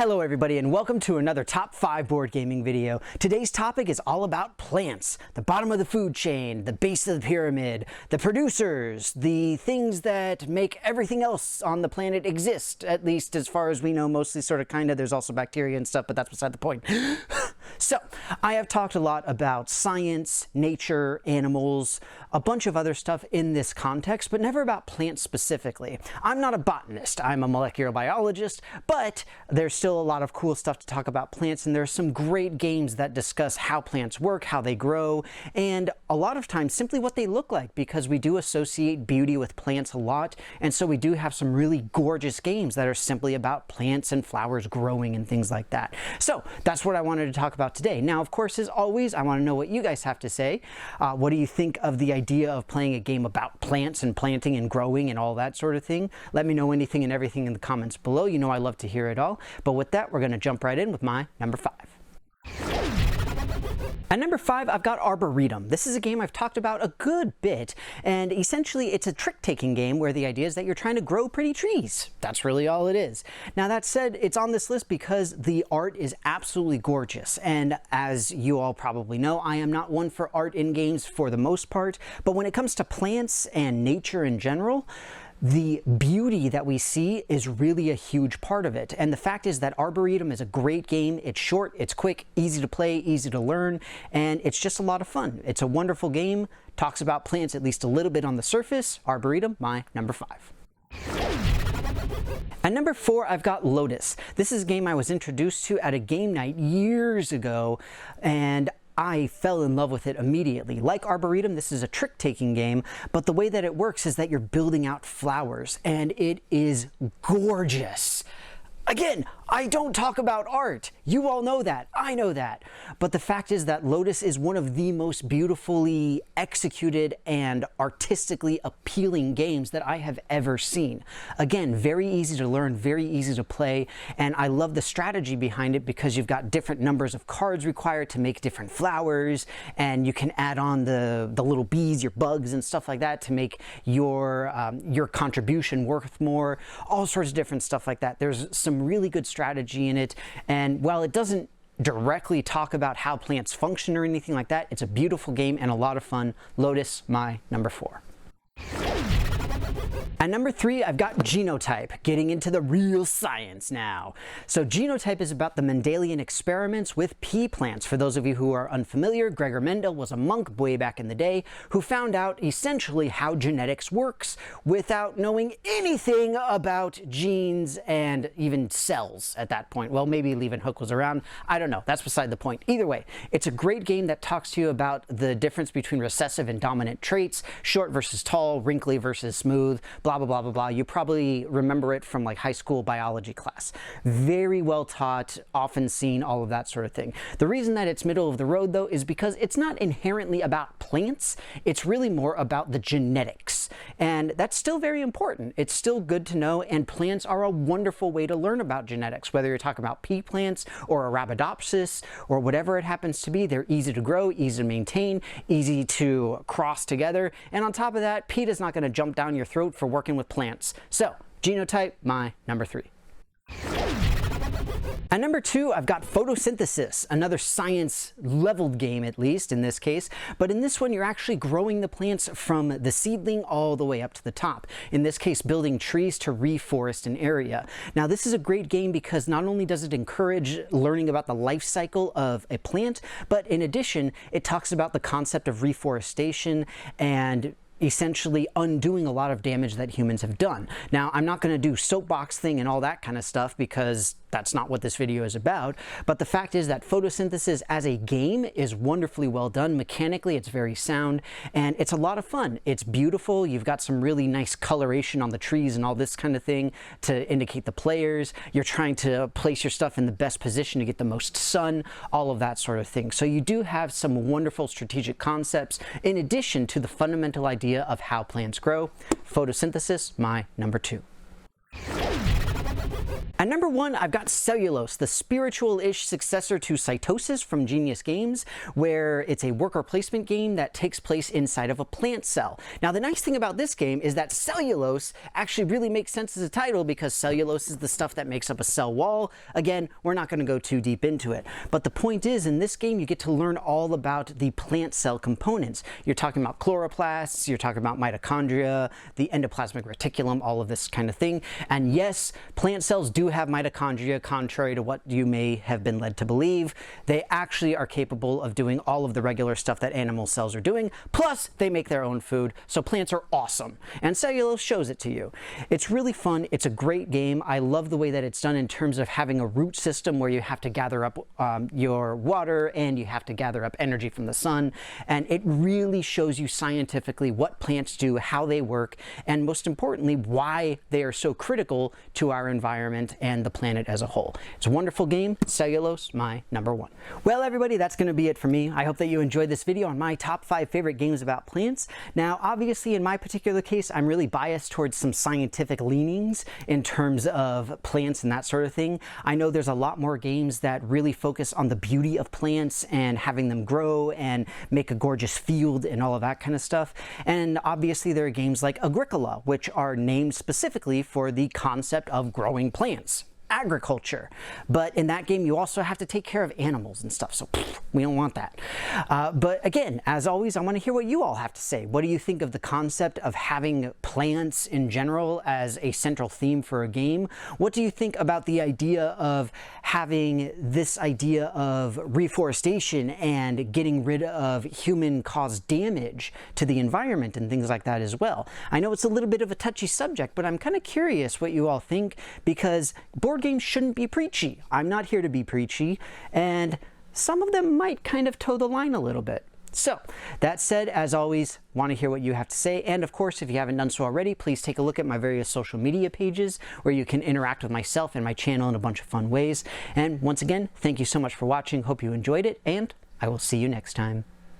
Hello everybody and welcome to another top 5 board gaming video. Today's topic is all about plants, the bottom of the food chain, the base of the pyramid, the producers, the things that make everything else on the planet exist, at least as far as we know, mostly sort of kinda. There's also bacteria and stuff, but that's beside the point. So, I have talked a lot about science, nature, animals, a bunch of other stuff in this context, but never about plants specifically. I'm not a botanist, I'm a molecular biologist, but there's still a lot of cool stuff to talk about plants, and there's some great games that discuss how plants work, how they grow, and a lot of times simply what they look like, because we do associate beauty with plants a lot, and so we do have some really gorgeous games that are simply about plants and flowers growing and things like that. So that's what I wanted to talk about today. Now, of course, as always, I want to know what you guys have to say. What do you think of the idea of playing a game about plants and planting and growing and all that sort of thing? Let me know anything and everything in the comments below. You know I love to hear it all. But with that, we're going to jump right in with my number 5. At number 5, I've got Arboretum. This is a game I've talked about a good bit, and essentially it's a trick-taking game where the idea is that you're trying to grow pretty trees. That's really all it is. Now that said, it's on this list because the art is absolutely gorgeous, and as you all probably know, I am not one for art in games for the most part, but when it comes to plants and nature in general, the beauty that we see is really a huge part of it. And the fact is that Arboretum is a great game. It's short, it's quick, easy to play, easy to learn, and it's just a lot of fun. It's a wonderful game, talks about plants at least a little bit on the surface. Arboretum, my number 5. At number 4, I've got Lotus. This is a game I was introduced to at a game night years ago, and I fell in love with it immediately. Like Arboretum, this is a trick-taking game, but the way that it works is that you're building out flowers, and it is gorgeous. Again, I don't talk about art. You all know that. I know that. But the fact is that Lotus is one of the most beautifully executed and artistically appealing games that I have ever seen. Again, very easy to learn, very easy to play, and I love the strategy behind it because you've got different numbers of cards required to make different flowers, and you can add on the little bees, your bugs, and stuff like that to make your contribution worth more. All sorts of different stuff like that. There's some really good strategy in it, and while it doesn't directly talk about how plants function or anything like that, it's a beautiful game and a lot of fun. Lotus, my number 4. At number 3, I've got Genotype, getting into the real science now. So Genotype is about the Mendelian experiments with pea plants. For those of you who are unfamiliar, Gregor Mendel was a monk way back in the day who found out essentially how genetics works without knowing anything about genes and even cells at that point. Well, maybe Leeuwenhoek was around. I don't know. That's beside the point. Either way, it's a great game that talks to you about the difference between recessive and dominant traits, short versus tall, wrinkly versus smooth, blah, blah, blah, blah, blah. You probably remember it from like high school biology class. Very well taught, often seen, all of that sort of thing. The reason that it's middle of the road though is because it's not inherently about plants. It's really more about the genetics. And that's still very important. It's still good to know, and plants are a wonderful way to learn about genetics. Whether you're talking about pea plants or Arabidopsis or whatever it happens to be, they're easy to grow, easy to maintain, easy to cross together. And on top of that, PETA's not going to jump down your throat for working with plants. So, Genotype, my number 3. At number 2, I've got Photosynthesis, another science-leveled game, at least in this case, but in this one you're actually growing the plants from the seedling all the way up to the top. In this case, building trees to reforest an area. Now this is a great game because not only does it encourage learning about the life cycle of a plant, but in addition, it talks about the concept of reforestation and essentially undoing a lot of damage that humans have done. Now, I'm not going to do soapbox thing and all that kind of stuff because that's not what this video is about, but the fact is that Photosynthesis as a game is wonderfully well done. Mechanically, it's very sound, and it's a lot of fun. It's beautiful. You've got some really nice coloration on the trees and all this kind of thing to indicate the players. You're trying to place your stuff in the best position to get the most sun, all of that sort of thing. So you do have some wonderful strategic concepts in addition to the fundamental idea of how plants grow. Photosynthesis, my number 2. At number 1, I've got Cellulose, the spiritual-ish successor to Cytosis from Genius Games, where it's a worker placement game that takes place inside of a plant cell. Now, the nice thing about this game is that Cellulose actually really makes sense as a title because cellulose is the stuff that makes up a cell wall. Again, we're not going to go too deep into it. But the point is, in this game, you get to learn all about the plant cell components. You're talking about chloroplasts, you're talking about mitochondria, the endoplasmic reticulum, all of this kind of thing. And yes, plant cells do have mitochondria, contrary to what you may have been led to believe. They actually are capable of doing all of the regular stuff that animal cells are doing, plus they make their own food, so plants are awesome. And Cellulose shows it to you. It's really fun. It's a great game. I love the way that it's done in terms of having a root system where you have to gather up your water and you have to gather up energy from the sun. And it really shows you scientifically what plants do, how they work, and most importantly, why they are so critical to our environment and the planet as a whole. It's a wonderful game. Cellulose, my number 1. Well, everybody, that's going to be it for me. I hope that you enjoyed this video on my top 5 favorite games about plants. Now, obviously, in my particular case, I'm really biased towards some scientific leanings in terms of plants and that sort of thing. I know there's a lot more games that really focus on the beauty of plants and having them grow and make a gorgeous field and all of that kind of stuff. And obviously, there are games like Agricola, which are named specifically for the concept of growing plants. Agriculture. But in that game, you also have to take care of animals and stuff, so we don't want that. But again, as always, I want to hear what you all have to say. What do you think of the concept of having plants in general as a central theme for a game? What do you think about the idea of having this idea of reforestation and getting rid of human-caused damage to the environment and things like that as well? I know it's a little bit of a touchy subject, but I'm kind of curious what you all think, because board games shouldn't be preachy. I'm not here to be preachy, and some of them might kind of toe the line a little bit. So, that said, as always, want to hear what you have to say, and of course, if you haven't done so already, please take a look at my various social media pages where you can interact with myself and my channel in a bunch of fun ways. And once again, thank you so much for watching. Hope you enjoyed it, and I will see you next time.